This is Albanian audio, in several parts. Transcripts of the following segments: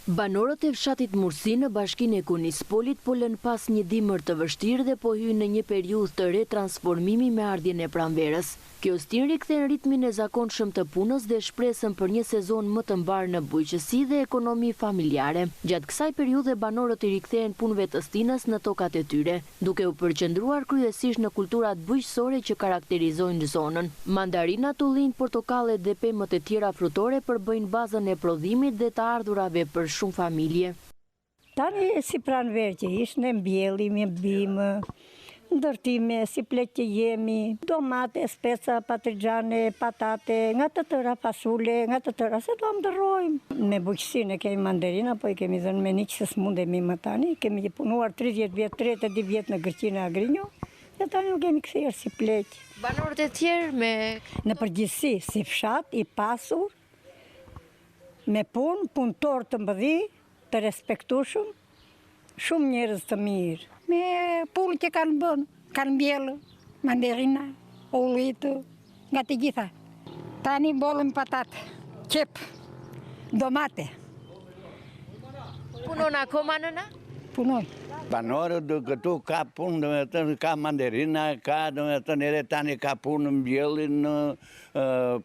Banorët e fshatit Mursi në bashkinë e Kunispolit po lën pas një dimër të vështirë dhe po hyjnë në një periudhë të re transformimi me ardhjen e pranverës. Kjo stin rikthen ritmin e zakonshëm të punës dhe shpresën për një sezon më të mbar në bujqësi dhe ekonomi familjare. Gjatë kësaj periudhe banorët i rikthehen punëve të stinës në tokat e tyre, duke u përqendruar kryesisht në kulturat bujqësore që karakterizojnë zonën. Mandarinat, ullinj, portokallet dhe pemët e tjera frutore përbëjnë bazën e prodhimit dhe të ardhurave për shumë familje. Tani si pranverë që ishë në mbjellim, bimë, ndërtime, si pleq që jemi, domate, speca, patrigane, patate, nga të tëra fasule, nga të tëra se do ndërrojmë. Me bujqësinë e kemi mandarina, po i kemi dhënë me një që se s'mundemi më tani. Kemi punuar 30 vjetë, 32 vjetë në Gërqinë e Agrinjo, dhe tani nuk kemi kthyer si pleq. Banorët e tjerë me... Në përgjithësi, si fshat, i pasur, me punëtor të mbëdhi, të respektueshëm, shumë njerëz të mirë. Me punë që kanë bënë, kanë mbjellë, mandarina, ullitë, nga të gjitha. Tani bollën patate, qep, domate. Punon akoma nëna? Punoj. Banorët këtu ka punë, ka mandarina, ka edhe tani ka punë mbjellin,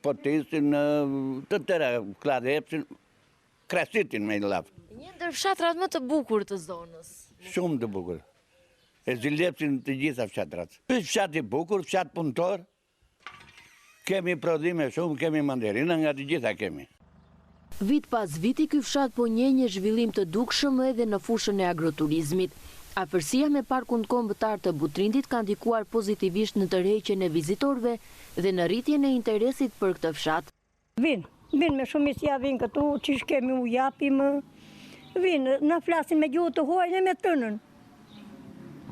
potisin, të tëra, kladepsin, krasitin me lafë. Një ndër fshatrat më të bukur të zonës. Shumë të bukur. E zilepsin të gjitha fshatrat. Fshat i bukur, fshat punëtor, kemi prodhime shumë, kemi mandarina, nga të gjitha kemi. Vit pas viti, ky fshat po njeh një zhvillim të dukshëm edhe në fushën e agroturizmit. Afërsia me parkun kombëtar të Butrindit ka ndikuar pozitivisht në tërheqjen e vizitorëve dhe në rritjen e interesit për këtë fshat. Vinë me shumicja, vinë këtu, qish kemi u japim, vinë, na flasin me gjuhë të huaj dhe me tënën.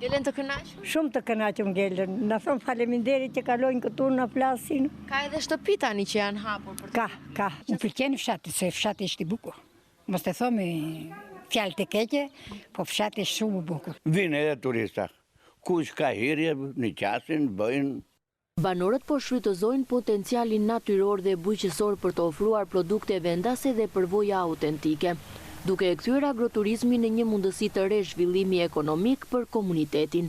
Gjelen të kënaqur? Shumë të kënaqur ngelen. Na thon faleminderit që kalojnë këtu, na flasin. Ka edhe shtëpi tani që janë hapur për të. Ka. Më pëlqen fshati, se fshati është i bukur. Mos të thomi fjalë të keqe, po fshati është shumë i bukur. Vinë edhe turista. Kush ka hyrje, në qasin, bëjnë. Banorët po shfrytëzojnë potencialin natyror dhe bujqësor për të ofruar produkte vendase dhe përvoja autentike, duke e kthyer agroturizmin në një mundësi të re zhvillimi ekonomik për komunitetin.